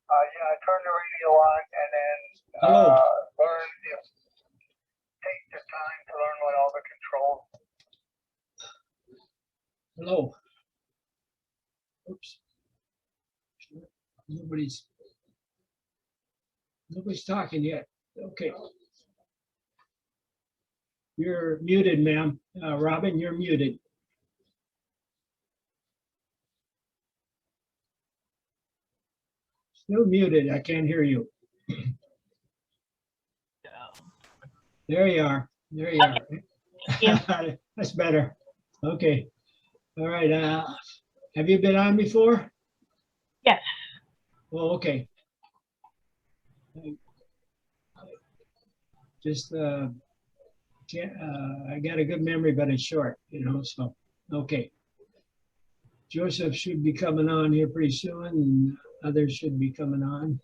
Yeah, turn the radio on and then Hello. learn. Take the time to learn what all the controls. Hello. Oops. Nobody's talking yet. Okay. You're muted, ma'am. Robin, you're muted. Still muted. I can't hear you. There you are. There you are. That's better. Okay. All right. Have you been on before? Yes. Oh, okay. Just can't. I got a good memory, but it's short, you know. So, okay. Joseph should be coming on here pretty soon, and others should be coming on.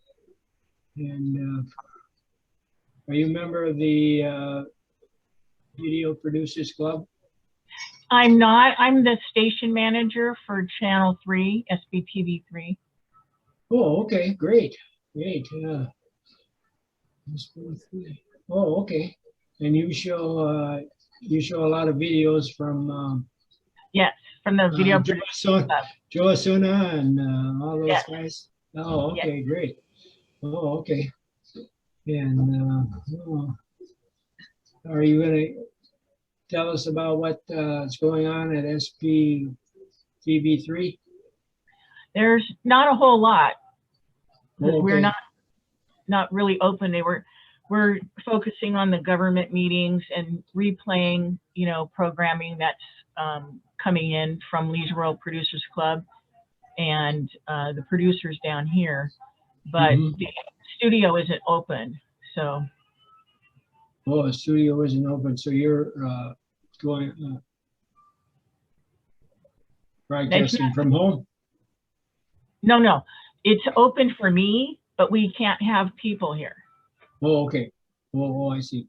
And are you a member of the Video Producers Club? I'm not. I'm the station manager for Channel 3, SBTV 3. Oh, okay, great, great. Oh, okay. And you show a lot of videos from Yes, from the Video Joe Producers Asuna, Club. Joe Asuna and all those Yes. guys. Oh, okay, great. Oh, okay. And are you going to tell us about what's going on at SBTV3? There's not a whole lot because Okay. we're not really open. We're focusing on the government meetings and replaying, you know, programming that's coming in from Leisure World Producers Club and the producers down here. But the studio isn't open, so. Oh, the studio isn't open, so you're going broadcasting from home? No, it's open for me, but we can't have people here. Oh, okay. Oh, I see.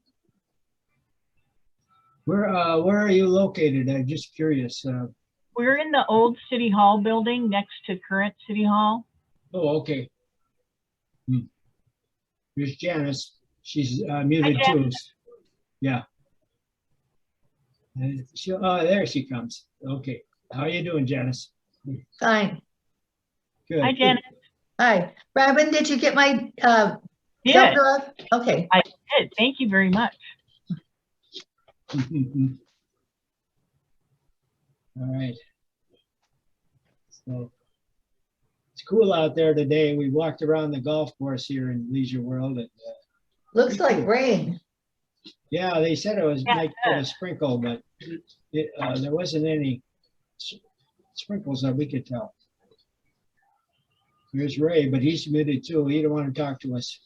Where are you located? I'm just curious. We're in the old City Hall building next to current City Hall. Oh, okay. Here's Janice. She's muted too. Yeah. And oh, there she comes. Okay. How are you doing, Janice? Fine. Good. Hi, Janet. Hi. Robin, did you get my Yes, off? Okay. I did. Thank you very much. All right. So it's cool out there today. We walked around the golf course here in Leisure World. And, Looks like rain. yeah, they said it was Yeah, like a sprinkle, but there wasn't any sprinkles that we could tell. Here's Ray, but he's muted too. He don't want to talk to us.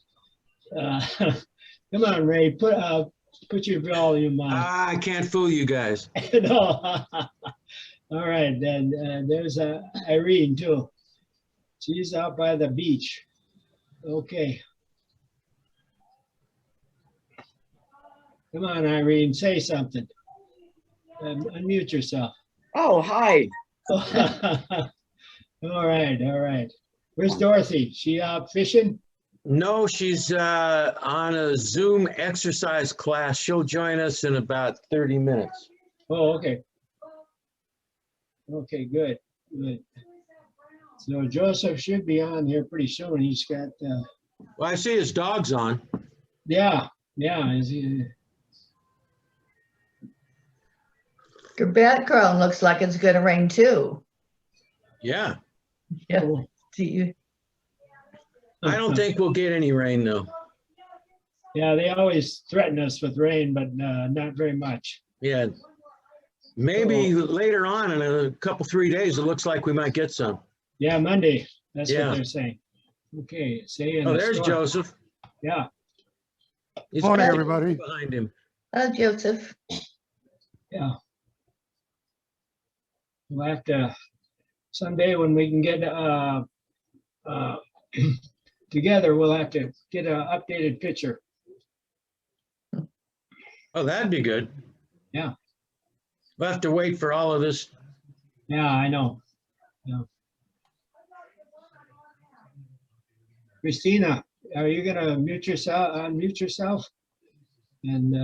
Come on, Ray, put your volume on. I can't fool you guys. No. All right, then there's Irene too. She's out by the beach. Okay. Come on, Irene, say something. Unmute yourself. Oh, hi. All right. Where's Dorothy? She out fishing? No, she's on a Zoom exercise class. She'll join us in about 30 minutes. Oh, okay. Okay, good. So Joseph should be on here pretty soon. He's got, Well, I see his dog's on. yeah. Is he, Your background looks like it's gonna rain too. Yeah. Yeah. oh, Do you? I don't think we'll get any rain though. Yeah, they always threaten us with rain, but not very much. Yeah. Maybe later on in a couple, 3 days, it looks like we might get some. Yeah, Monday. That's Yeah. what they're saying. Okay, say in Oh, the there's storm. Joseph. Yeah. He's Morning, got everybody. behind him. Oh, Joseph. Yeah. We'll have to someday when we can get together, we'll have to get an updated picture. Oh, that'd be good. Yeah. We'll have to wait for all of this. Yeah, I know. Yeah. Christina, are you gonna unmute yourself? And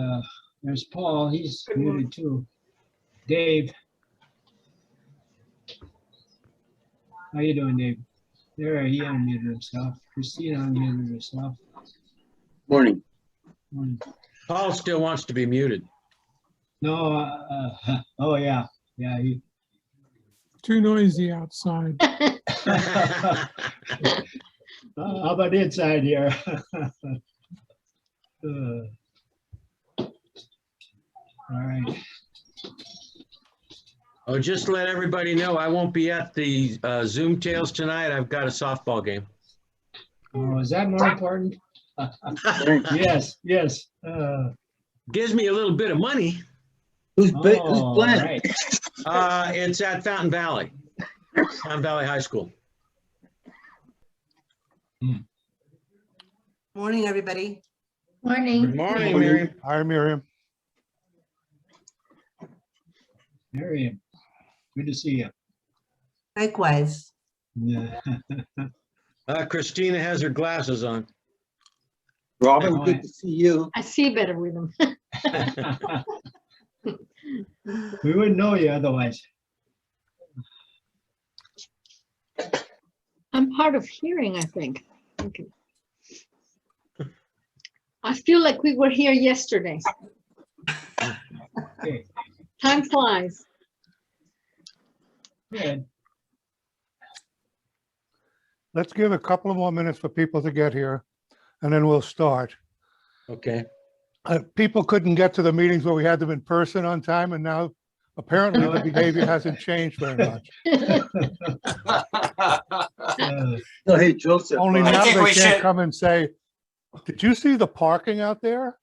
there's Paul, he's muted too. Dave. How you doing, Dave? There, he unmuted himself. Christina unmuted herself. Morning. Morning. Paul still wants to be muted. No, oh, yeah, yeah. Too noisy outside. How about inside here? All right. Oh, just to let everybody know, I won't be at the Zoom Tales tonight. I've got a softball game. Oh, is that more important? Yes, yes. Gives me a little bit of money. Who's playing? Right. It's at Fountain Valley High School. Morning, everybody. Morning. Good morning, Miriam. Hi, Miriam. Miriam, good to see you. Likewise. Yeah. Christina has her glasses on. Robin, good to see you. I see better with them. We wouldn't know you otherwise. I'm hard of hearing, I think. Okay. I feel like we were here yesterday. Okay, Time flies. good. Let's give a couple of more minutes for people to get here, and then we'll start. Okay. People couldn't get to the meetings where we had them in person on time, and now apparently the behavior hasn't changed very much. Oh, hey, Joseph. Only I now think they we can't should- come and say, did you see the parking out there?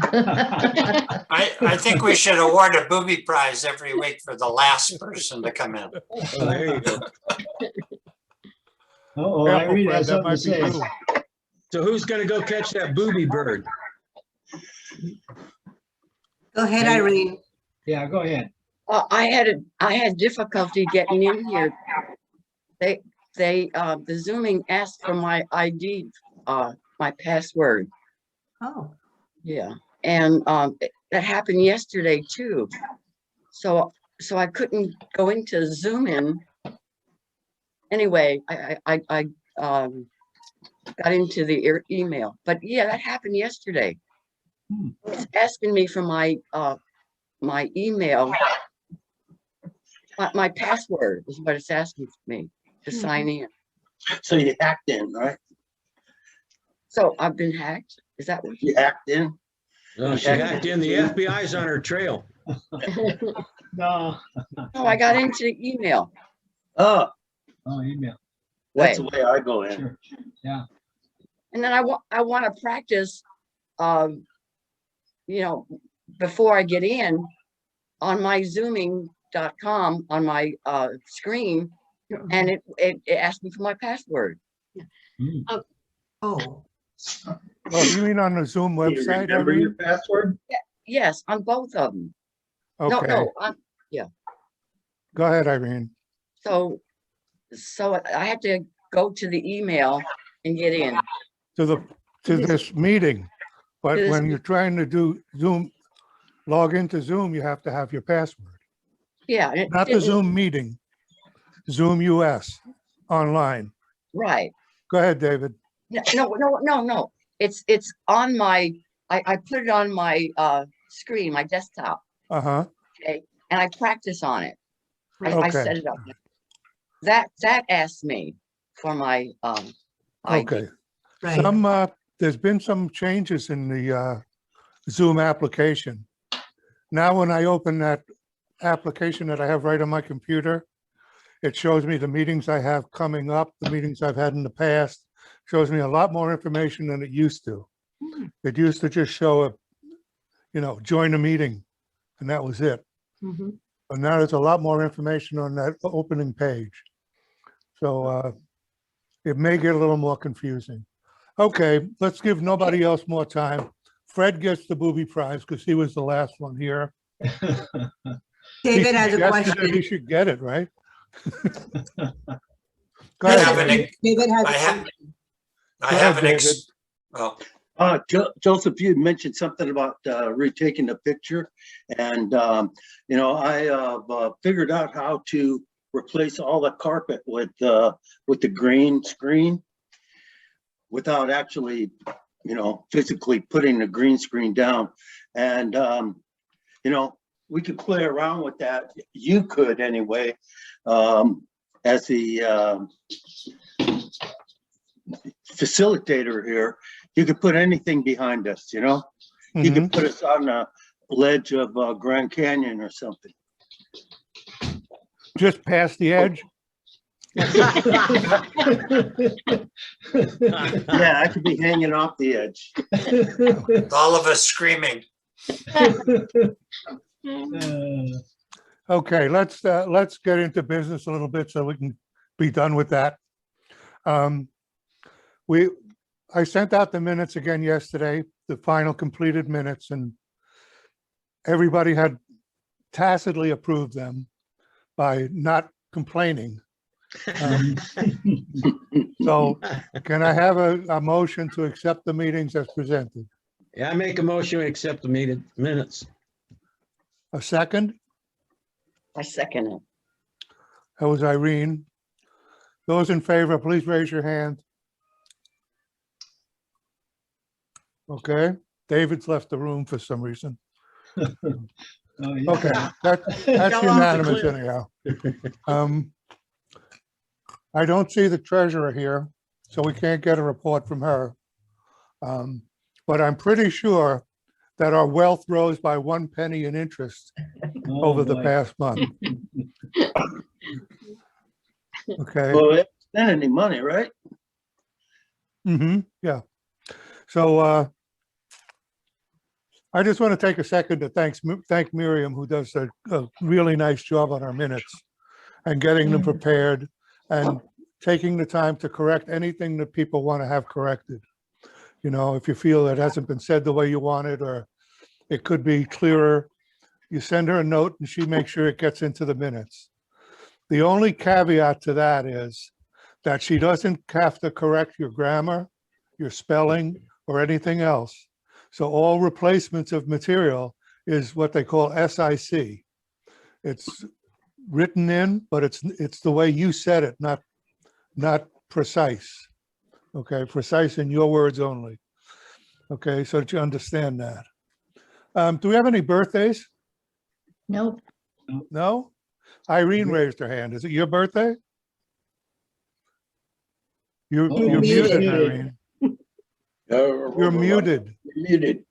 I think we should award a booby prize every week for the last person to come in. Oh, there you go. Oh, Careful, Irene Fred, has that something to might be say. you. So who's gonna go catch that booby bird? Go ahead, Irene. Yeah, go ahead. I had difficulty getting in here. The Zooming asked for my ID, my password. Oh, Yeah, and that happened yesterday too. So I couldn't go into Zoom in. Anyway, I got into the email, but yeah, that happened yesterday. It's asking me for my my email. My password is what it's asking me to sign in. So you hacked in, right? So I've been hacked. Is that what? You hacked in? Oh, she hacked in. The FBI's on her trail. No. No, I got into the email. Oh, Oh, email, that's Way. the way I go in. sure. Yeah. And then I want to practice, you know, before I get in on my zooming.com on my screen, and it asked me for my password. Mm. oh, Oh, you mean on the Zoom Do you website, remember your Irene? password? Yes, on both of them. No, Okay, no. go ahead, Irene. So I had to go to the email and get in. To this meeting, but To this when you're trying to do Zoom, log into Zoom, you have to have your password. Yeah. and it Not the didn't- Zoom meeting, Zoom US online. Right. Go ahead, David. No. It's on my, I put it on my screen, my desktop, Uh-huh. okay? And I practice on it. I Okay. set it up. That asked me for my ID. Okay. right. There's been some changes in the Zoom application. Now, when I open that application that I have right on my computer, it shows me the meetings I have coming up, the meetings I've had in the past, shows me a lot more information than it used to. It used to just show join a meeting, and that was it. Mhm. But now there's a lot more information on that opening page. So it may get a little more confusing. Okay, let's give nobody else more time. Fred gets the booby prize because he was the last one here. David has a He question. should get it, right? Go I ahead, have an David. David has I a have- question. I Go ahead, have an David. well, Joseph, you had mentioned something about retaking the picture. And, I figured out how to replace all the carpet with the green screen without actually, physically putting the green screen down. And, we could play around with that. You could anyway, as the facilitator here. You could put anything behind us, You Mhm. could put us on the ledge of Grand Canyon or something. Just past the edge. Yeah, I could be hanging off the edge. all of us screaming. Okay, let's get into business a little bit so we can be done with that. I sent out the minutes again yesterday, the final completed minutes, and everybody had tacitly approved them by not complaining. So can I have a motion to accept the meetings as presented? Yeah, I make a motion to accept the minutes. A second? I second it. That was Irene. Those in favor, please raise your hand. Okay, David's left the room for some reason. Oh, yeah. Okay, that's Go off the unanimous cliff. anyhow. I don't see the treasurer here, so we can't get a report from her. But I'm pretty sure that our wealth rose by 1 penny in interest Oh, over the boy. past month. Okay. Well, we haven't spent any money, right? Yeah. So I just want to take a second to thank Miriam, who does a really nice job on our minutes and getting them prepared and taking the time to correct anything that people want to have corrected. If you feel it hasn't been said the way you want it, or it could be clearer, you send her a note and she makes sure it gets into the minutes. The only caveat to that is that she doesn't have to correct your grammar, your spelling, or anything else. So all replacements of material is what they call SIC. It's written in, but it's the way you said it, not precise. Okay, precise in your words only. Okay, so that you understand that. Do we have any birthdays? Nope. No? Irene raised her hand. Is it your birthday? You're Oh, muted, muted. Irene. You're muted. Muted.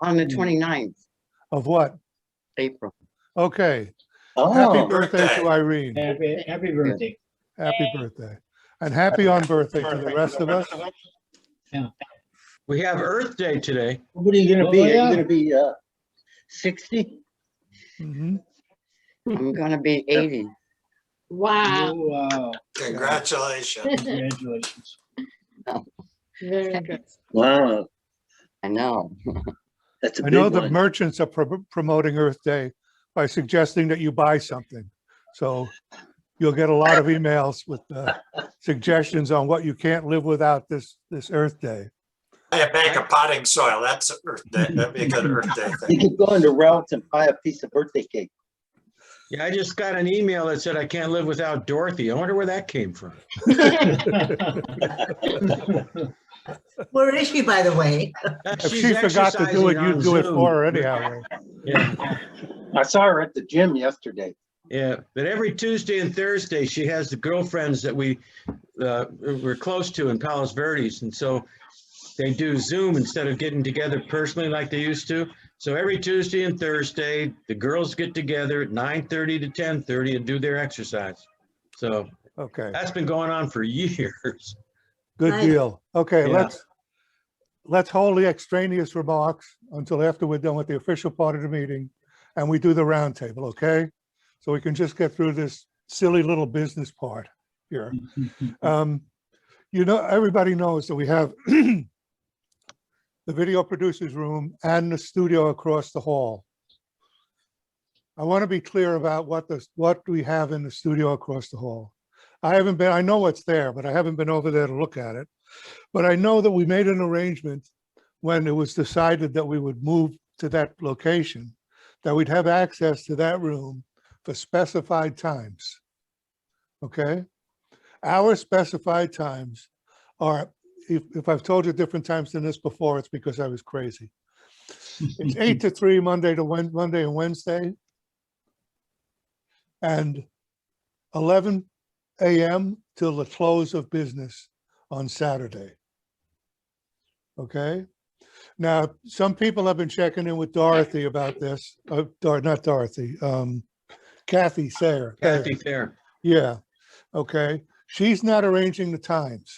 On the 29th, Of what? April. Okay. Oh, Happy birthday birthday. to Irene. Happy birthday. Happy birthday. And happy on birthday to the rest of us. We have Earth Day today. what are you gonna Oh, be? Are yeah. you gonna be 60? Mhm. I'm gonna be 80. Wow, Oh, wow. Congratulations. Congratulations. very good. Wow, I know. that's a I know big the one. merchants are promoting Earth Day by suggesting that you buy something. So you'll get a lot of emails with suggestions on what you can't live without this Earth Day. Buy a bag of potting soil. That's Earth Day. That'd be a good Earth Day You thing. could go into Ralph's and buy a piece of birthday cake. Yeah, I just got an email that said I can't live without Dorothy. I wonder where that came from. Where is she, by the way? If She's she forgot to do it, exercising you'd on do it Zoom. for her anyhow. Yeah, I saw her at the gym yesterday. yeah. But every Tuesday and Thursday, she has the girlfriends that we're close to in Palos Verdes. And so they do Zoom instead of getting together personally like they used to. So every Tuesday and Thursday, the girls get together at 9:30 to 10:30 and do their exercise. So Okay, that's been going on for years. good Nice. deal. Okay, Yeah. let's hold the extraneous remarks until after we're done with the official part of the meeting and we do the roundtable, okay? So we can just get through this silly little business part here. Everybody knows that we have the video producers room and the studio across the hall. I want to be clear about what we have in the studio across the hall. I haven't been, I know what's there, but I haven't been over there to look at it. But I know that we made an arrangement when it was decided that we would move to that location, that we'd have access to that room for specified times. Okay? Our specified times are, if I've told you different times than this before, it's because I was crazy. It's 8 to 3 Monday and Wednesday, and 11 a.m. till the close of business on Saturday. Okay? Now, some people have been checking in with Dorothy about this. Not Dorothy, Kathy Sayer. Kathy Fair. Yeah, okay. She's not arranging the times.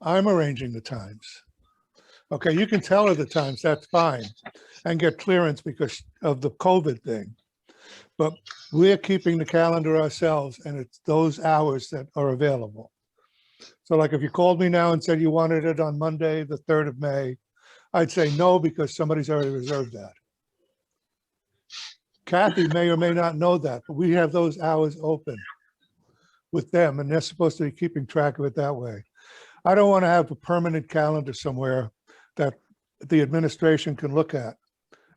I'm arranging the times. Okay, you can tell her the times, that's fine, and get clearance because of the COVID thing. But we're keeping the calendar ourselves, and it's those hours that are available. So like if you called me now and said you wanted it on Monday, the 3rd of May, I'd say no, because somebody's already reserved that. Kathy may or may not know that, but we have those hours open with them, and they're supposed to be keeping track of it that way. I don't want to have a permanent calendar somewhere that the administration can look at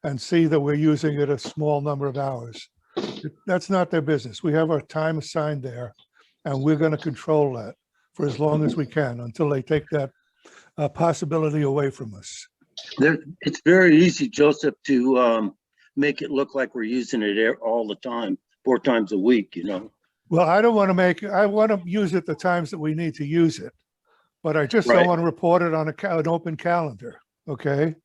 and see that we're using it a small number of hours. That's not their business. We have our time assigned there, and we're going to control that for as long as we can until they take that possibility away from us. It's very easy, Joseph, to make it look like we're using it all the time, 4 times a week, you know. Well, I don't want to make, I want to use it the times that we need to use it, but I just Right. don't want to report it on an open calendar, okay?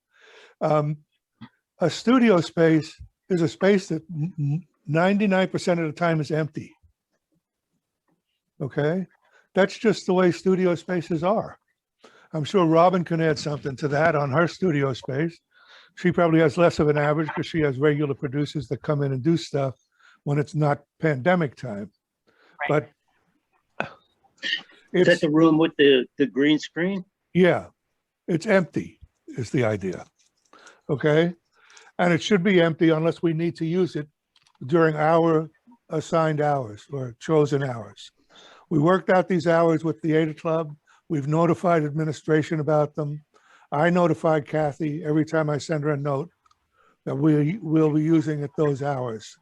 A studio space is a space that 99% of the time is empty, okay? That's just the way studio spaces are. I'm sure Robin can add something to that on her studio space. She probably has less of an average because she has regular producers that come in and do stuff when it's not pandemic time. Right. But Is that it's, the room with the green screen? yeah, it's empty is the idea, okay? And it should be empty unless we need to use it during our assigned hours or chosen hours. We worked out these hours with the Ada Club. We've notified administration about them. I notified Kathy every time I send her a note that we will be using it those hours.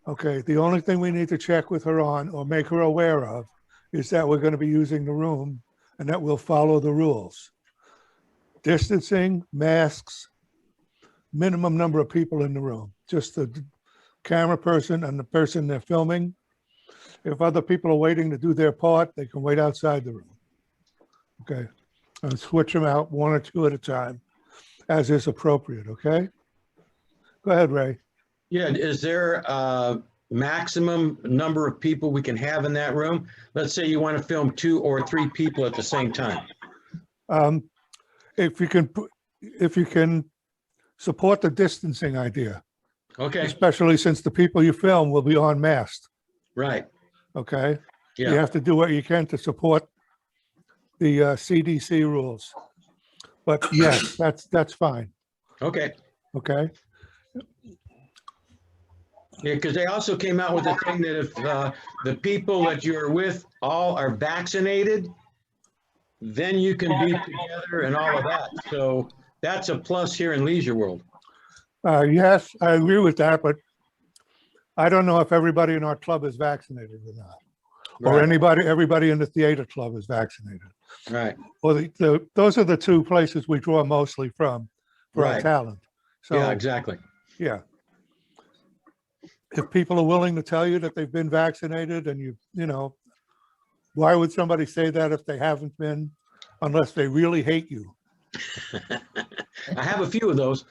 Okay, the only thing we need to check with her on or make her aware of is that we're going to be using the room and that we'll follow the rules. Distancing, masks, minimum number of people in the room, just the camera person and the person they're filming. If other people are waiting to do their part, they can wait outside the room. Okay, and switch them out 1 or 2 at a time as is appropriate, okay? Go ahead, Ray. Yeah, is there a maximum number of people we can have in that room? Let's say you want to film 2 or 3 people at the same time. If you can support the distancing idea, Okay, especially since the people you film will be unmasked, right. okay? You Yeah, have to do what you can to support the CDC rules. But yes, that's fine, okay. okay? Yeah, because they also came out with the thing that if the people that you're with all are vaccinated, then you can be together and all of that. So that's a plus here in Leisure World. Yes, I agree with that, but I don't know if everybody in our club is vaccinated or not. Or Right, everybody in the theater club is vaccinated. right. Or those are the 2 places we draw mostly from for our Right. talent. So, Yeah, exactly. yeah. If people are willing to tell you that they've been vaccinated and you know, why would somebody say that if they haven't been, unless they really hate you? I have a few of those.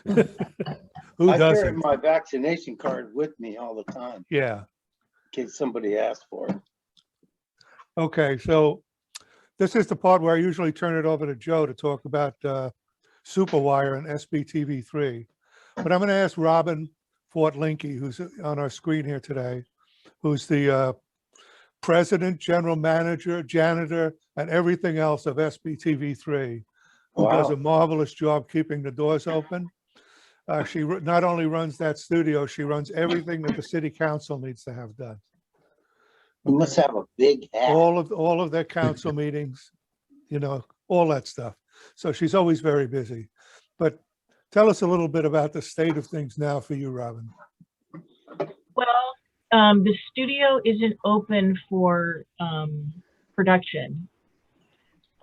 Who I carry doesn't? my vaccination card with me all the time Yeah. in case somebody asks for it. Okay, so this is the part where I usually turn it over to Joe to talk about Superwire and SBTV3. But I'm going to ask Robin Fort Linke, who's on our screen here today, who's the president, general manager, janitor, and everything else of SBTV3, who does a marvelous job keeping the doors open. She not only runs that studio, she runs everything that the city council needs to have done. We must have a big hat. all of their council meetings, you know, all that stuff. So she's always very busy. But tell us a little bit about the state of things now for you, Robin. Well, the studio isn't open for production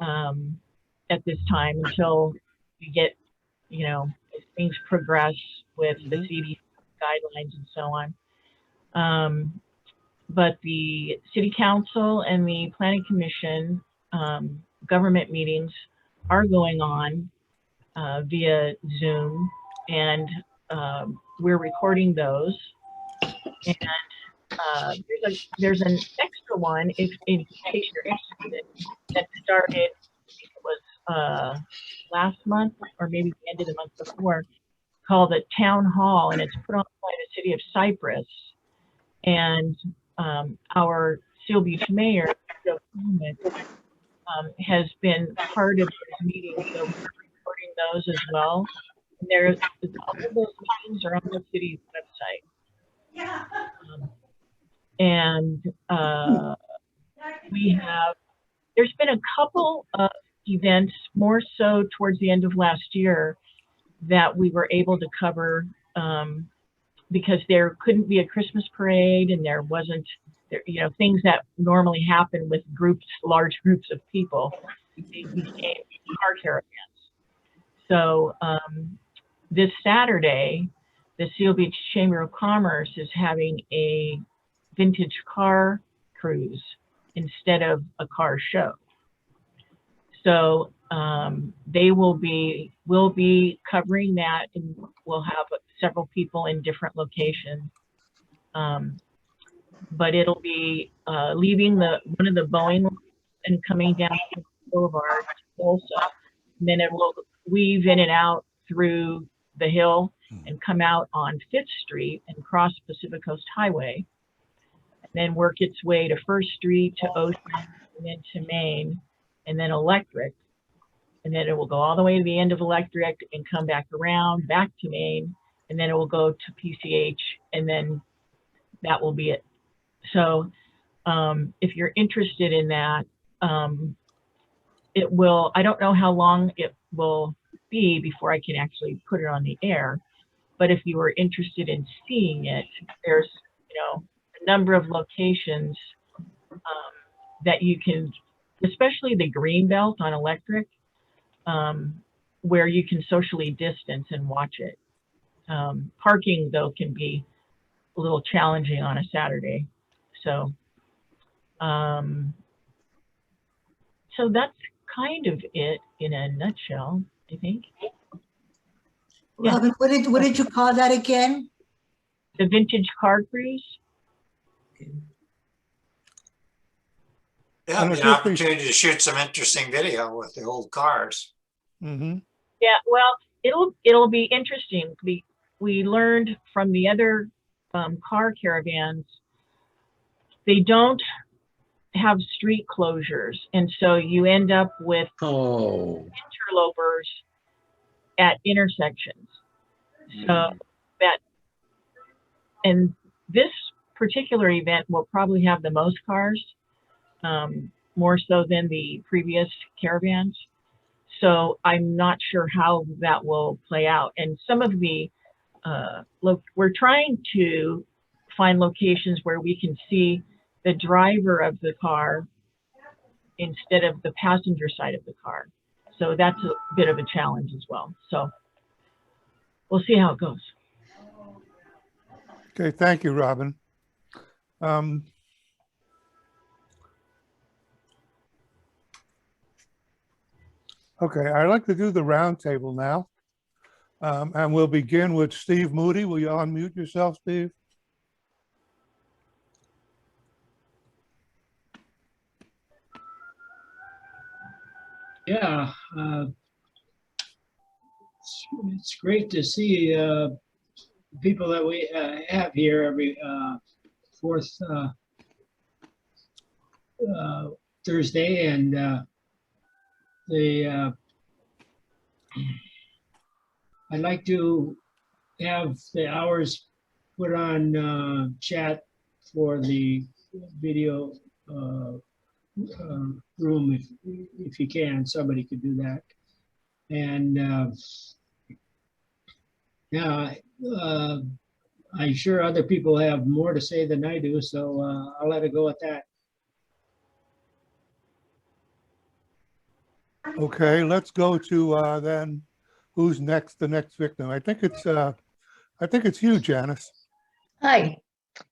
at this time until we get, you know, as things progress with the CDC guidelines and so on. But the city council and the planning commission government meetings are going on via Zoom, and we're recording those. And there's an extra one, if in case you're interested, that started, I think it was last month or maybe the end of the month before, called the Town Hall, and it's put on by the city of Cyprus. And our Seal Beach mayor, Joe Coleman, has been part of those meetings, so we're recording those as well. And all of those meetings are on the city's website. There's been a couple of events, more so towards the end of last year, that we were able to cover because there couldn't be a Christmas parade, and there wasn't, you know, things that normally happen with large groups of people, they became car caravans. So this Saturday, the Seal Beach Chamber of Commerce is having a vintage car cruise instead of a car show. So we'll be covering that, and we'll have several people in different locations. But it'll be leaving one of the Boeing and coming down the boulevard to Tulsa, and then it will weave in and out through the hill and come out on 5th Street and cross Pacific Coast Highway, and then work its way to 1st Street to Ocean, and then to Main, and then Electric, and then it will go all the way to the end of Electric and come back around, back to Main, and then it will go to PCH, and then that will be it. So if you're interested in that, it will, I don't know how long it will be before I can actually put it on the air, but if you are interested in seeing it, there's, you know, a number of locations that you can, especially the green belt on Electric, where you can socially distance and watch it. Parking, though, can be a little challenging on a Saturday. So, so that's kind of it in a nutshell, I think. Yeah. Robin, what did you call that again? The vintage car cruise. Yeah, the opportunity to shoot some interesting video with the old cars. Mm-hmm. Yeah, well, it'll be interesting. We learned from the other car caravans, they don't have street closures, and so you end up with interlopers at intersections. So and this particular event will probably have the most cars, more so than the previous caravans. So I'm not sure how that will play out. And some of the, we're trying to find locations where we can see the driver of the car instead of the passenger side of the car. So that's a bit of a challenge as well. So we'll see how it goes. Okay, thank you, Robin. Okay, I'd like to do the roundtable now. And we'll begin with Steve Moody. Will you unmute yourself, Steve? Yeah, it's great to see people that we have here every fourth Thursday, and I'd like to have the hours put on chat for the video room if you can, somebody could do that. And yeah, I'm sure other people have more to say than I do, so I'll let it go at that. Okay, let's go to then who's next, the next victim. I think it's you, Janice. Hi.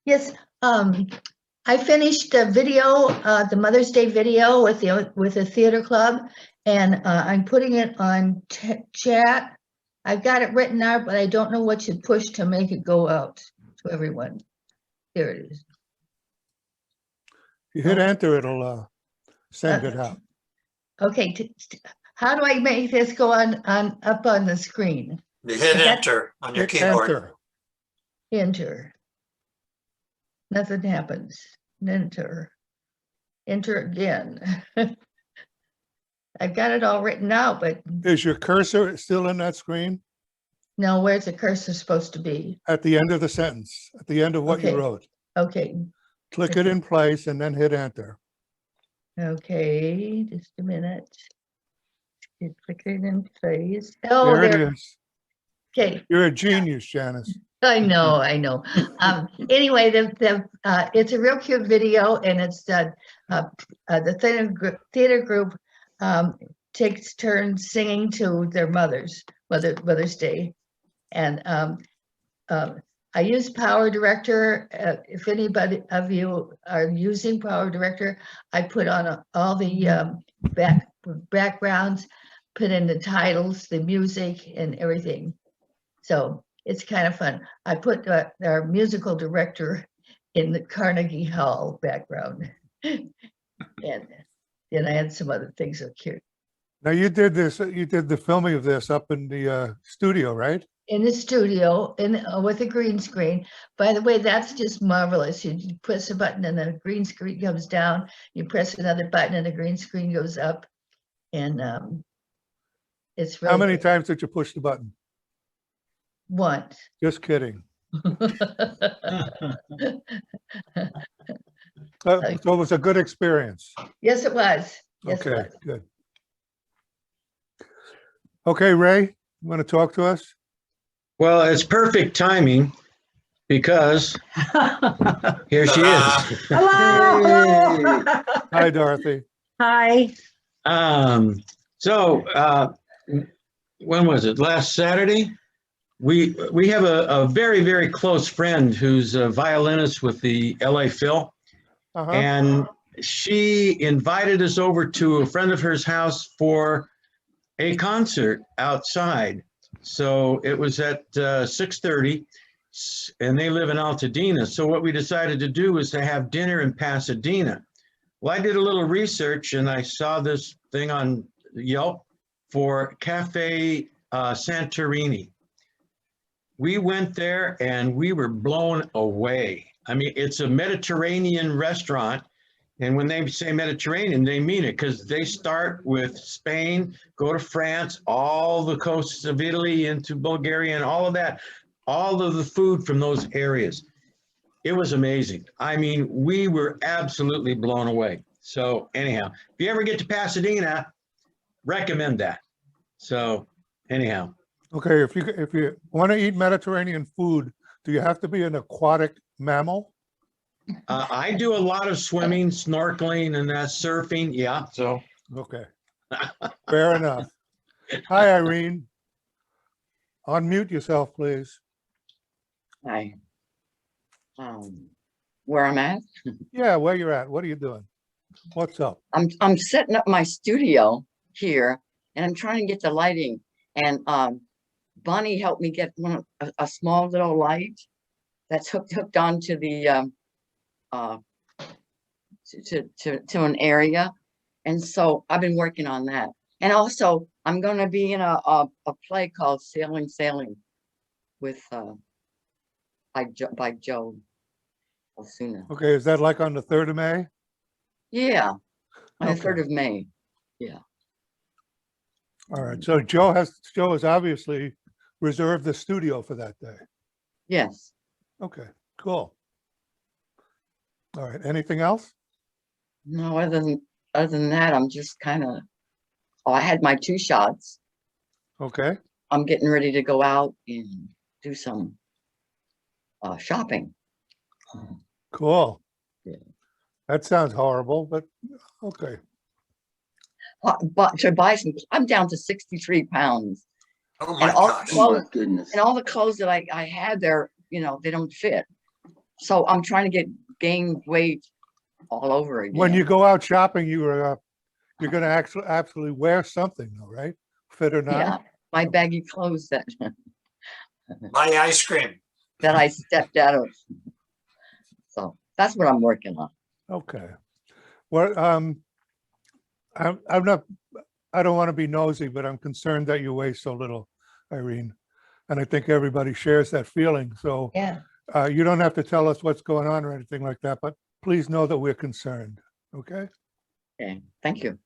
Yes, I finished the video, the Mother's Day video with the theater club, and I'm putting it on chat. I've got it written out, but I don't know what to push to make it go out to everyone. Here it is. You hit enter, it'll send it out. Okay, how do I make this go on up on the screen? You hit enter on your Hit keyboard. enter. Enter. Nothing happens. Enter. Enter again. I've got it all written out, but Is your cursor still in that screen? no, where's the cursor supposed to be? At the end of the sentence, at the end of what Okay. you wrote. Okay, Click it in place and then hit enter. okay, just a minute. Click it in place. Oh, There it there. is. Okay, You're a genius, Janice. I know. Anyway, it's a real cute video, and it's the theater group takes turns singing to their Mother's Day, and I use Power Director. If anybody of you are using Power Director, I put on all the backgrounds, put in the titles, the music, and everything. So it's kind of fun. I put our musical director in the Carnegie Hall background. And then I had some other things that are cute. Now you did the filming of this up in the studio, right? In the studio, with a green screen. By the way, that's just marvelous. You press a button and the green screen comes down. You press another button and the green screen goes up. And it's really How many times did you push the button? Once. Just kidding. So it was a good experience. Yes, it was. Yes, it Okay, was. good. Okay, Ray, you want to talk to us? Well, it's perfect timing because here she is. Hello. Hi, Dorothy. Hi. So when was it? Last Saturday? We have a very, very close friend who's a violinist with the LA Phil. Uh-huh. And she invited us over to a friend of hers house for a concert outside. So it was at 6:30 and they live in Altadena. So what we decided to do was to have dinner in Pasadena. Well, I did a little research and I saw this thing on Yelp for Cafe Santorini. We went there and we were blown away. I mean, it's a Mediterranean restaurant. And when they say Mediterranean, they mean it because they start with Spain, go to France, all the coasts of Italy into Bulgaria and all of that, all of the food from those areas. It was amazing. I mean, we were absolutely blown away. So anyhow, if you ever get to Pasadena, recommend that. So anyhow. Okay, if you want to eat Mediterranean food, do you have to be an aquatic mammal? I do a lot of swimming, snorkeling, and surfing. Yeah, so. Okay, fair enough. Hi, Irene. Unmute yourself, please. Hi. Where I'm at? Yeah, where you're at. What are you doing? What's up? I'm setting up my studio here, and I'm trying to get the lighting. And Bonnie helped me get a small little light that's hooked onto the to an area, and so I've been working on that. And also, I'm going to be in a play called Sailing with by Joe Osuna. Okay, is that like on the 3rd of May? Yeah, on the Okay. 3rd of May. Yeah. All right, so Joe has obviously reserved the studio for that day. Yes. Okay, cool. All right, anything else? No, other than that, I'm just kind of, oh, I had my 2 shots. Okay, I'm getting ready to go out and do some shopping. cool. Yeah. That sounds horrible, but okay. But to buy some, I'm down to 63 pounds. Oh my And all, gosh. Oh my goodness. and all the clothes that I had there, you know, they don't fit. So I'm trying to gain weight all over again. When you go out shopping, you're going to actually absolutely wear something though, right? Fit or Yeah, not? my baggy clothes that Buy ice cream. that I stepped out of. So that's what I'm working on. Okay. Well, I'm not, I don't want to be nosy, but I'm concerned that you weigh so little, Irene. And I think everybody shares that feeling. So Yeah. you don't have to tell us what's going on or anything like that, but please know that we're concerned. Okay. Okay, thank you.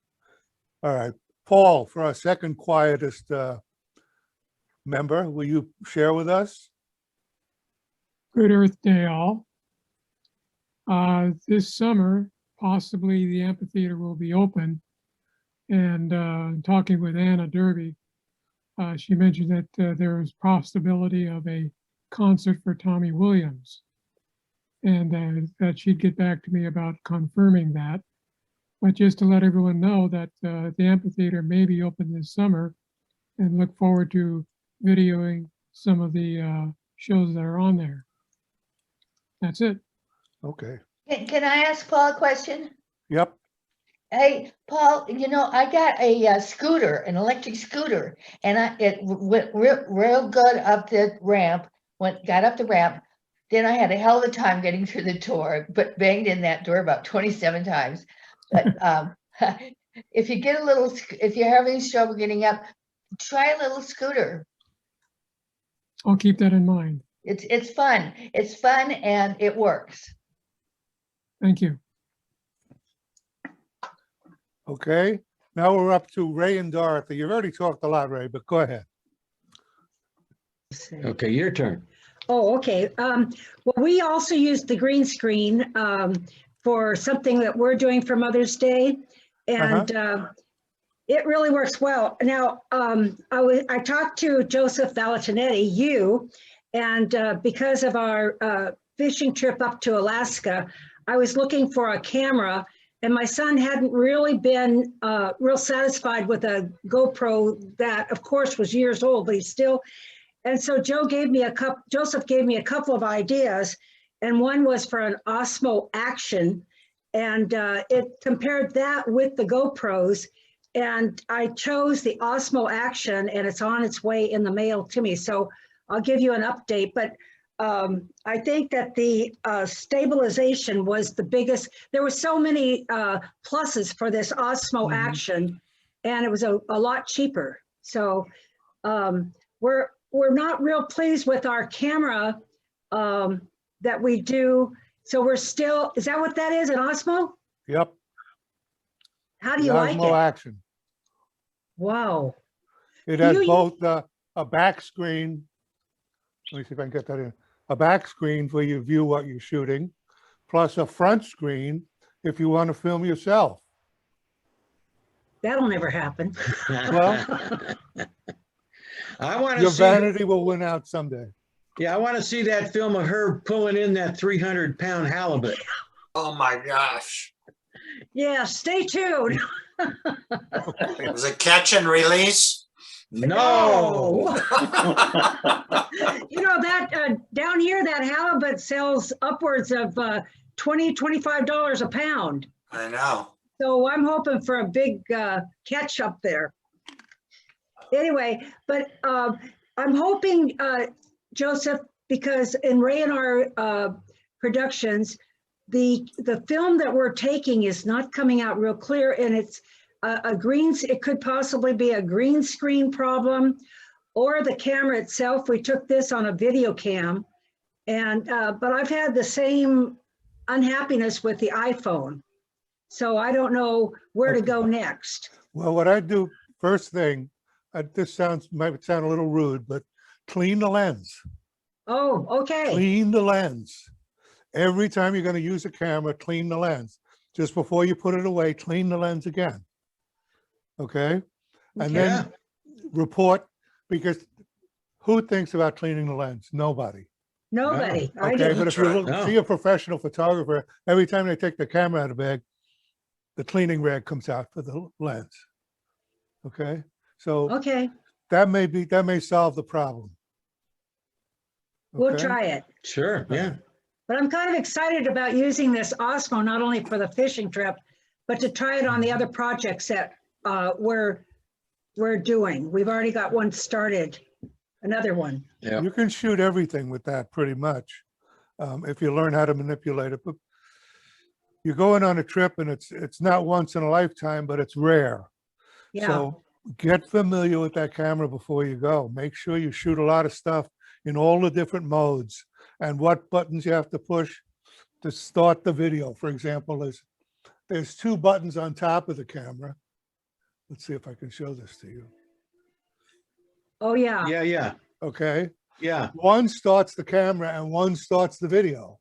All right. Paul, for our second quietest member, will you share with us? Good Earth Day, all. This summer, possibly the amphitheater will be open. And talking with Anna Derby, she mentioned that there is possibility of a concert for Tommy Williams. And that she'd get back to me about confirming that. But just to let everyone know that the amphitheater may be open this summer, and look forward to videoing some of the shows that are on there. That's it. Okay. Can I ask Paul a question? Yep. Hey, Paul, you know, I got a scooter, an electric scooter, and it went real good up the ramp, got up the ramp. Then I had a hell of a time getting through the door, but banged in that door about 27 times. But if you get if you're having trouble getting up, try a little scooter. I'll keep that in mind. It's fun. It's fun and it works. Thank you. Okay. Now we're up to Ray and Dorothy. You've already talked a lot, Ray, but go ahead. Okay, your turn. Oh, okay. Well, we also used the green screen for something that we're doing for Mother's Day, and it really works well. Now, I talked to Joseph Valentinetti, and because of our fishing trip up to Alaska, I was looking for a camera, and my son hadn't really been real satisfied with a GoPro that, of course, was years old, but he's still. And so Joseph gave me a couple of ideas, and one was for an Osmo Action, and it compared that with the GoPros, and I chose the Osmo Action, and it's on its way in the mail to me. So I'll give you an update, but I think that the stabilization was the biggest. There were so many pluses for this Osmo Action, and it was a lot cheaper. So we're not real pleased with our camera that we do. So we're still, is that what that is, an Osmo? Yep. How do you like Osmo it? Action. Wow. It has both a back screen. Let me see if I can get that in. A back screen where you view what you're shooting, plus a front screen if you want to film yourself. That'll never happen. Well, I want to your see. vanity will win out someday. Yeah, I want to see that film of her pulling in that 300-pound halibut. Oh my gosh. Yeah, stay tuned. Was it catch and release? No. You know that down here, that halibut sells upwards of $20, $25 a pound. I know. So I'm hoping for a big catch up there. Anyway, but I'm hoping, Joseph, because in Ray and our productions, the film that we're taking is not coming out real clear, and it's it could possibly be a green screen problem, or the camera itself. We took this on a video cam, and but I've had the same unhappiness with the iPhone, so I don't know where to go next. Well, what I do first thing, this might sound a little rude, but clean the lens. Oh, okay. Clean the lens. Every time you're going to use a camera, clean the lens. Just before you put it away, clean the lens again. Okay? And Yeah. then report, because who thinks about cleaning the lens? Nobody. Nobody. I Okay, do. but if you look, No. see a professional photographer, every time they take the camera out of the bag, the cleaning rag comes out for the lens. Okay, so Okay, that may solve the problem. we'll Okay? try it. Sure, yeah. But I'm kind of excited about using this Osmo, not only for the fishing trip, but to try it on the other projects that we're doing. We've already got one started, another one. Yeah. You can shoot everything with that pretty much, if you learn how to manipulate it. But you're going on a trip and it's not once in a lifetime, but it's rare. Yeah, So get familiar with that camera before you go. Make sure you shoot a lot of stuff in all the different modes and what buttons you have to push to start the video. For example, there's 2 buttons on top of the camera. Let's see if I can show this to you. oh, yeah. Yeah, yeah, Okay. yeah. One starts the camera and one starts the video.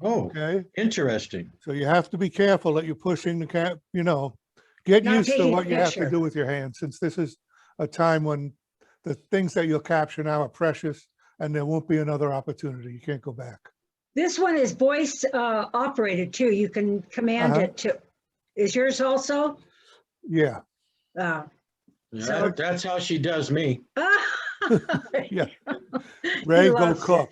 Oh, Okay. interesting. So you have to be careful that you're pushing the get Not used to taking a what you have to picture. do with your hands, since this is a time when the things that you'll capture now are precious and there won't be another opportunity. You can't go back. This one is voice operated too. You can command Uh-huh. it to, is yours also? Yeah. Uh, Yeah, that's how she does me. Yeah. Ray, He go loves cook.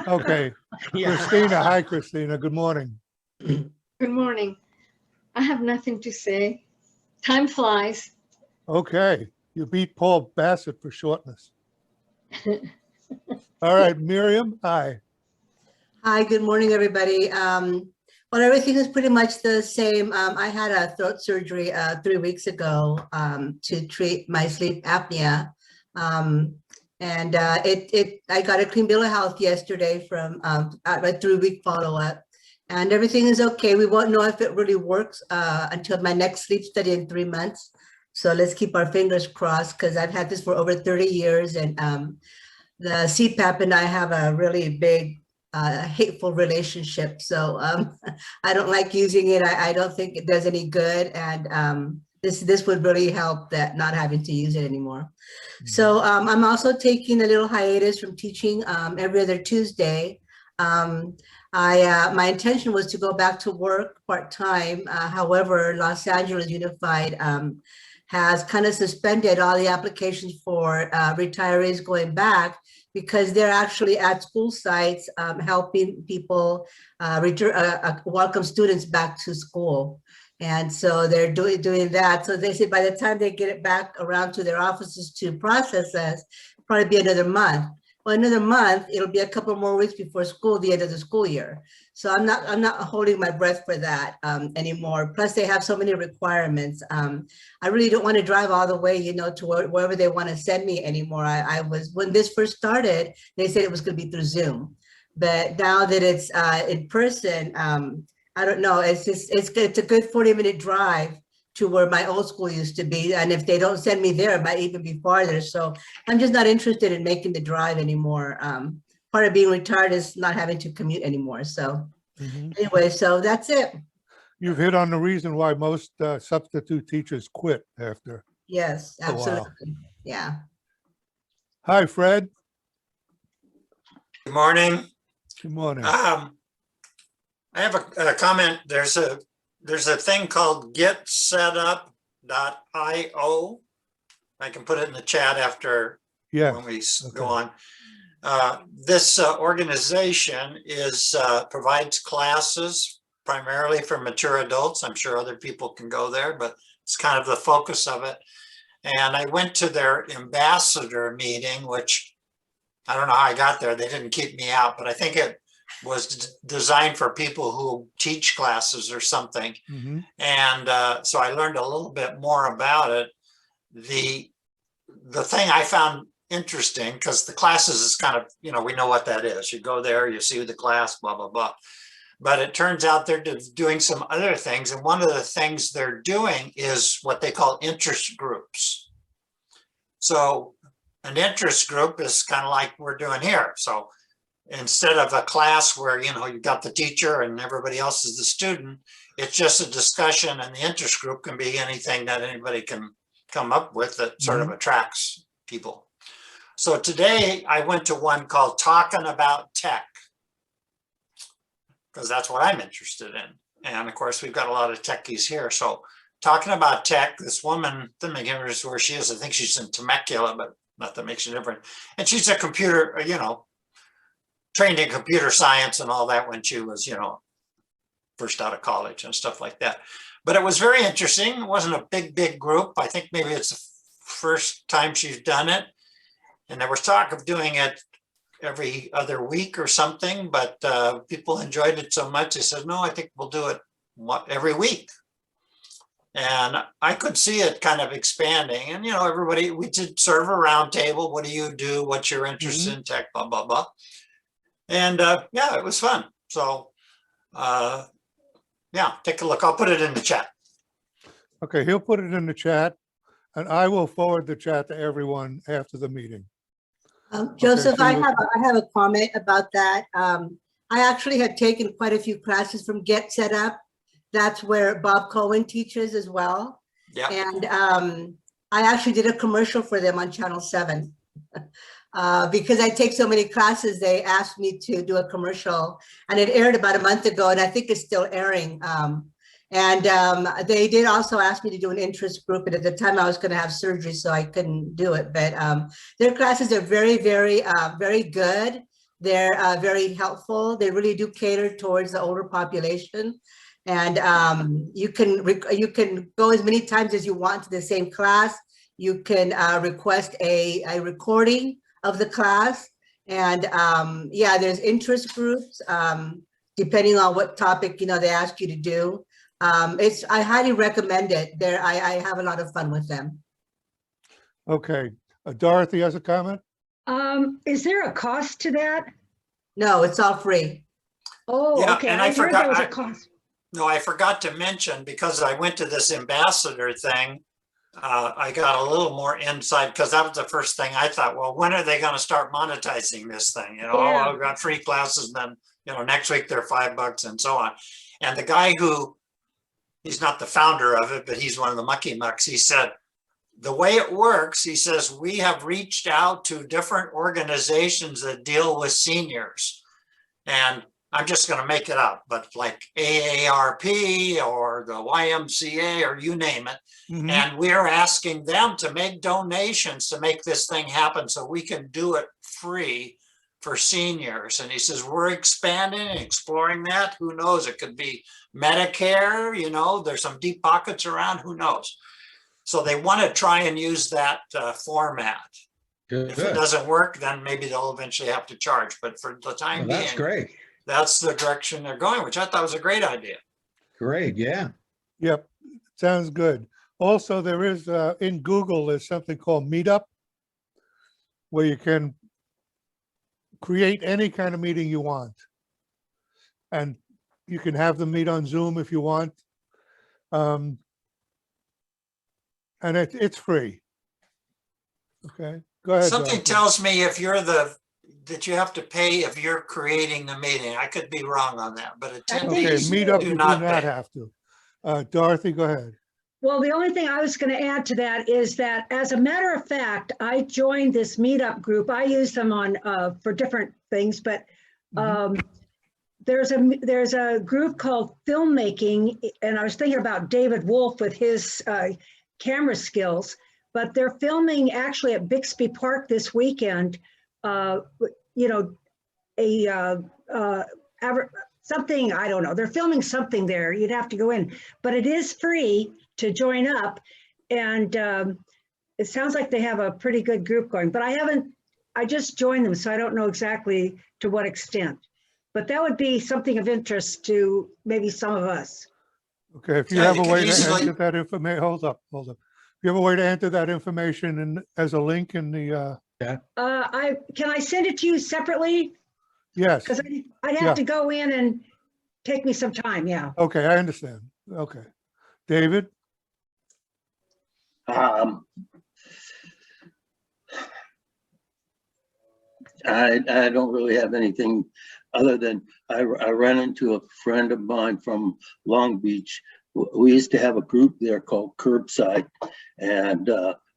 Okay. Yeah. Christina, hi, Christina. Good morning. Good morning. I have nothing to say. Time flies. Okay. You beat Paul Bassett for shortness. All right, Miriam, hi. Hi, good morning, everybody. Well, everything is pretty much the same. I had a throat surgery 3 weeks ago to treat my sleep apnea. I got a clean bill of health yesterday from a 3-week follow-up, and everything is okay. We won't know if it really works until my next sleep study in 3 months. So let's keep our fingers crossed, because I've had this for over 30 years, and the CPAP and I have a really big hateful relationship. So I don't like using it. I don't think it does any good. And this would really help, that not having to use it anymore. So I'm also taking a little hiatus from teaching every other Tuesday. My intention was to go back to work part-time. However, Los Angeles Unified has kind of suspended all the applications for retirees going back, because they're actually at school sites helping people welcome students back to school. And so they're doing that. So they say by the time they get it back around to their offices to process us, probably be another month. Well, another month, it'll be a couple more weeks before school, the end of the school year. So I'm not holding my breath for that anymore. Plus, they have so many requirements. I really don't want to drive all the way, to wherever they want to send me anymore. When this first started, they said it was going to be through Zoom, but now that it's in person, I don't know. It's a good 40-minute drive to where my old school used to be. And if they don't send me there, it might even be farther. So I'm just not interested in making the drive anymore. Part of being retired is not having to commute anymore. So anyway, so that's it. You've hit on the reason why most substitute teachers quit after. Yes, a while. absolutely. Yeah. Hi, Fred. Good morning. Good morning. I have a comment. There's a thing called getsetup.io. I can put it in the chat after when we go on. This organization provides classes primarily for mature adults. I'm sure other people can go there, but it's kind of the focus of it. And I went to their ambassador meeting, which I don't know how I got there. They didn't keep me out, but I think it was designed for people who teach classes or something. And so I learned a little bit more about it. The thing I found interesting, because the classes is kind of, we know what that is. You go there, you see the class, blah, blah, blah. But it turns out they're doing some other things. And one of the things they're doing is what they call interest groups. So an interest group is kind of like we're doing here. So instead of a class where, you know, you got the teacher and everybody else is the student, it's just a discussion, and the interest group can be anything that anybody can come up with that sort of attracts people. So today I went to one called Talking About Tech, because that's what I'm interested in. And of course, we've got a lot of techies here. So Talking About Tech, this woman, doesn't make any difference where she is. I think she's in Temecula, but not that makes a difference. And she's a computer, you know, trained in computer science and all that when she was, you know, first out of college and stuff like that. But it was very interesting. It wasn't a big group. I think maybe it's the first time she's done it. And there was talk of doing it every other week or something, but people enjoyed it so much. They said, no, I think we'll do it every week. And I could see it kind of expanding. And, you know, everybody, we did sort of a round table. What do you do? What's your interest in tech? Blah, blah, blah. And yeah, it was fun. So yeah, take a look. I'll put it in the chat. Okay, he'll put it in the chat, and I will forward the chat to everyone after the meeting. Joseph, Okay, so I have a comment about that. I actually had taken quite a few classes from Get Set Up. That's where Bob Cohen teaches as well. Yeah. And I actually did a commercial for them on Channel 7. Because I take so many classes, they asked me to do a commercial, and it aired about a month ago, and I think it's still airing. They did also ask me to do an interest group, and at the time I was going to have surgery, so I couldn't do it. But their classes are very good. They're very helpful. They really do cater towards the older population. And you can go as many times as you want to the same class. You can request a recording of the class. And yeah, there's interest groups, depending on what topic, you know, they ask you to do. I highly recommend it. I have a lot of fun with them. Okay, Dorothy has a comment? Is there a cost to that? No, it's all free. Oh, Yeah, okay. and I I heard forgot- there was a cost. No, I forgot to mention, because I went to this ambassador thing, I got a little more insight, because that was the first thing I thought, well, when are they going to start monetizing this thing? You know, Yeah. oh, I've got free classes, and then, you know, next week they're $5 and so on. And the guy he's not the founder of it, but he's one of the mucky mucks. He said, the way it works, he says, we have reached out to different organizations that deal with seniors. And I'm just going to make it up, but like AARP or the YMCA or you name it. And we're asking them to make donations to make this thing happen so we can do it free for seniors. And he says, we're expanding and exploring that. Who knows? It could be Medicare, you know, there's some deep pockets around, who knows? So they want to try and use that format. Good. If it doesn't work, then maybe they'll eventually have to charge. But for the time being, That's great. that's the direction they're going, which I thought was a great idea. Great, yeah. Yep, sounds good. Also, there is, in Google, there's something called Meetup, where you can create any kind of meeting you want. And you can have them meet on Zoom if you want. And it's free. Okay, go ahead. Something Jonathan. tells me if you're that you have to pay if you're creating the meeting. I could be wrong on that, but Okay, attendees Meetup, do you do not not pay. have to. Dorothy, go ahead. Well, the only thing I was going to add to that is that, as a matter of fact, I joined this meetup group. I use them on for different things, but there's a group called Filmmaking, and I was thinking about David Wolf with his camera skills. But they're filming actually at Bixby Park this weekend. You know, something, I don't know. They're filming something there. You'd have to go in, but it is free to join up. And it sounds like they have a pretty good group going, but I just joined them, so I don't know exactly to what extent. But that would be something of interest to maybe some of us. Okay, if you Yeah, have you a can way to easily- enter that information, hold up. If you have a way to enter that information in, as a link in the, Can I send it to you separately? yes, Because I'd Yeah. have to go in and take me some time, yeah. okay, I understand. Okay. David? I don't really have anything other than I ran into a friend of mine from Long Beach. We used to have a group there called Curbside, and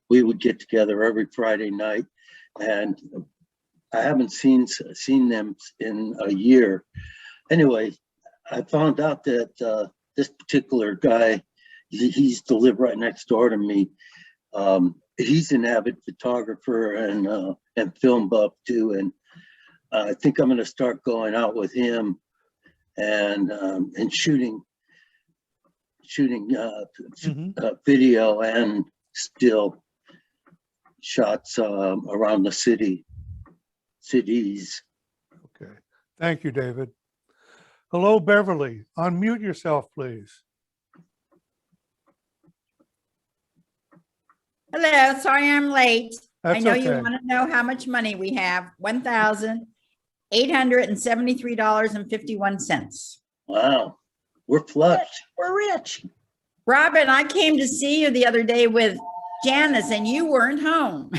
we would get together every Friday night. And I haven't seen them in a year. Anyway, I found out that this particular guy, he used to live right next door to me. He's an avid photographer and film buff too, and I think I'm going to start going out with him and shooting video and still shots around the cities. Okay, thank you, David. Hello, Beverly. Unmute yourself, please. Hello, sorry I'm late. I That's know you okay. want to know how much money we have. $1,873.51. Wow, we're flush. We're rich. Robin, I came to see you the other day with Janice and you weren't home.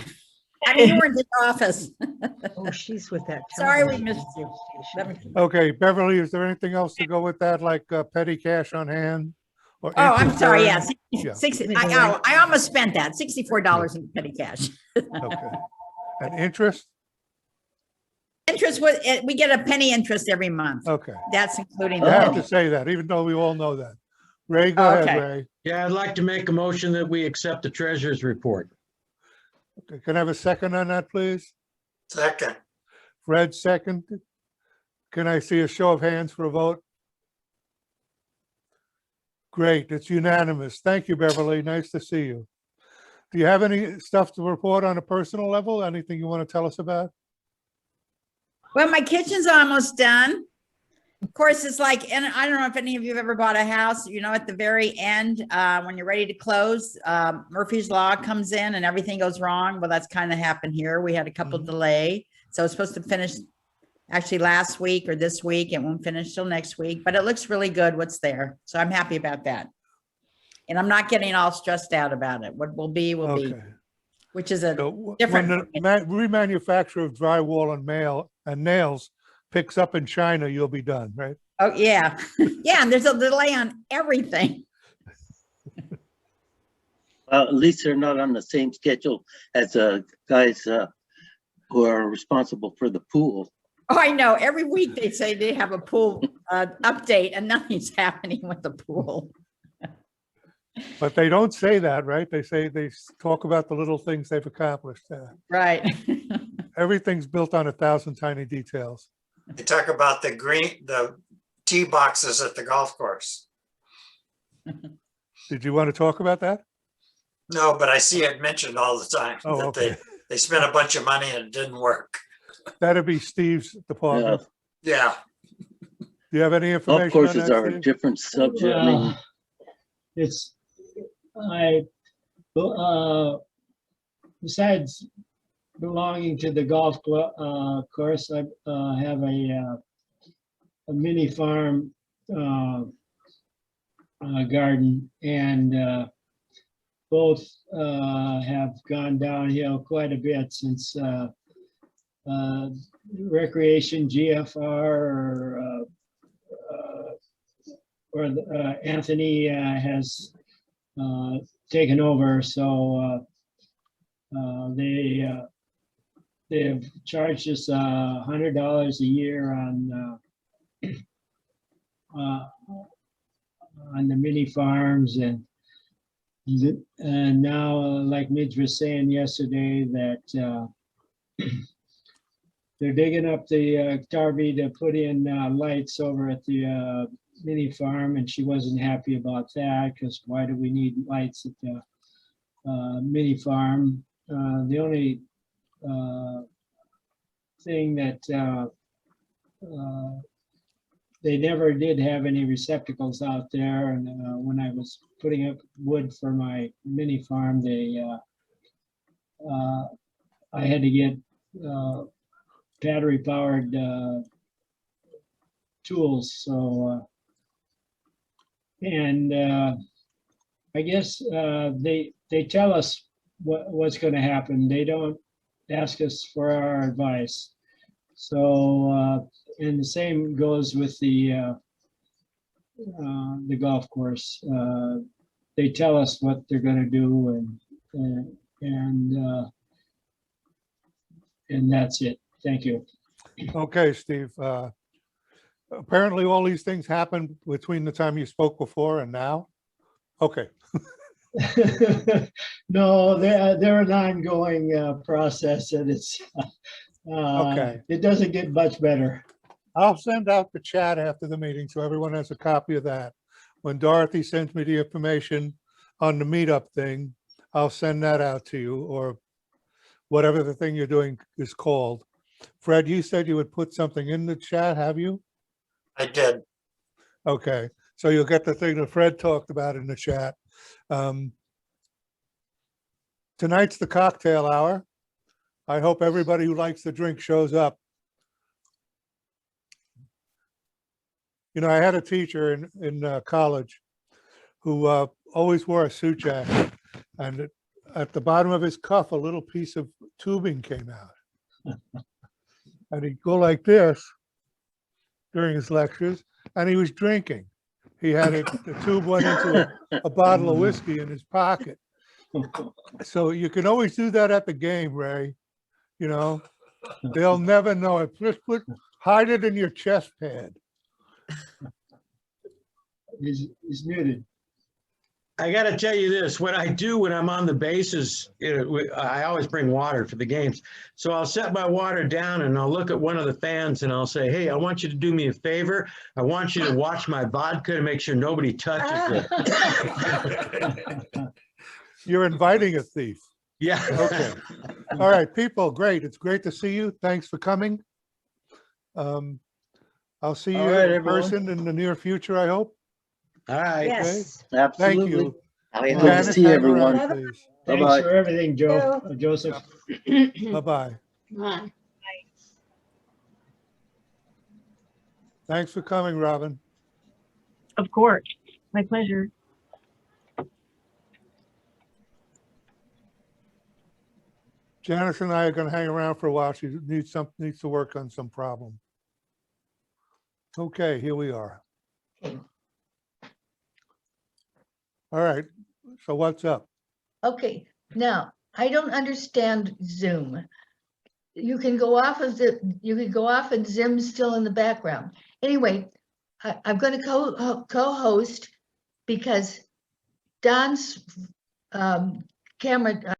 I mean, you weren't in the office. Oh, she's with that. Sorry we missed you. Okay, Beverly, is there anything else to go with that, like petty cash on hand? Or Oh, I'm interest sorry, earned? yeah. 60, I almost spent that, $64 in petty cash. Okay. And interest? Interest, we get a penny interest every month. Okay. That's including I the have penny. to say that, even though we all know that. Ray, go ahead, Okay. Ray. Yeah, I'd like to make a motion that we accept the treasurer's report. Okay, can I have a second on that, please? Second. Fred, second. Can I see a show of hands for a vote? Great, it's unanimous. Thank you, Beverly. Nice to see you. Do you have any stuff to report on a personal level? Anything you want to tell us about? Well, my kitchen's almost done. Of course, it's like, and I don't know if any of you have ever bought a house, you know, at the very end, when you're ready to close, Murphy's Law comes in and everything goes wrong. Well, that's kind of happened here. We had a couple delay. So it's supposed to finish actually last week or this week. It won't finish till next week, but it looks really good what's there. So I'm happy about that. And I'm not getting all stressed out about it. What will be, will be, which is a different. When the remanufacture of drywall and nails picks up in China, you'll be done, right? Oh, yeah. Yeah, and there's a delay on everything. At least they're not on the same schedule as guys who are responsible for the pool. Oh, I know. Every week they say they have a pool update and nothing's happening with the pool. But they don't say that, right? They talk about the little things they've accomplished. Right. Everything's built on 1,000 tiny details. You talk about the tee boxes at the golf course. Did you want to talk about that? No, but I see it mentioned all the time Oh, that okay. they spent a bunch of money and it didn't work. That'd be Steve's department. Yeah. Do you have any information Golf courses on that, are a Steve? different subject. I mean, Besides belonging to the golf course, I have a mini farm garden, and both have gone downhill quite a bit since Recreation GFR or Anthony has taken over. So they have charged us $100 a year on the mini farms, and now, like Midge was saying yesterday, that they're digging up the Darby to put in lights over at the mini farm, and she wasn't happy about that because why do we need lights at the mini farm? The only thing that they never did have any receptacles out there, and when I was putting up wood for my mini farm, I had to get battery powered tools. So I guess they tell us what's going to happen. They don't ask us for our advice. So, and the same goes with the golf course. They tell us what they're gonna do and that's it. Thank you. Okay, Steve. Apparently all these things happened between the time you spoke before and now. Okay. No, they're an ongoing process, and it's Okay. it doesn't get much better. I'll send out the chat after the meeting so everyone has a copy of that. When Dorothy sends me the information on the meetup thing, I'll send that out to you, or whatever the thing you're doing is called. Fred, you said you would put something in the chat, have you? I did. Okay, so you'll get the thing that Fred talked about in the chat. Tonight's the cocktail hour. I hope everybody who likes to drink shows up. You know, I had a teacher in college who always wore a suit jacket, and at the bottom of his cuff, a little piece of tubing came out. And he'd go like this during his lectures, and he was drinking. He had it, the tube went into a bottle of whiskey in his pocket. So you can always do that at the game, Ray. You know, they'll never know it. Just hide it in your chest pad. He's muted. I got to tell you this, what I do when I'm on the bases, I always bring water for the games. So I'll set my water down and I'll look at one of the fans and I'll say, hey, I want you to do me a favor. I want you to watch my vodka to make sure nobody touches it. You're inviting a thief. Yeah. Okay. All right, people, great. It's great to see you. Thanks for coming. I'll see you All right, in everyone. person in the near future, I hope. All right. Yes. Thank Absolutely. you. Good to Janice, see hang everyone. around, please. Thanks Bye-bye. for everything, Joseph. Bye-bye. Bye. Thanks for coming, Robin. Of course, my pleasure. Janice and I are going to hang around for a while. She needs to work on some problem. Okay, here we are. All right, so what's up? Okay, now, I don't understand Zoom. You can go off of and Zim's still in the background. Anyway, I'm going to co-host because Don's camera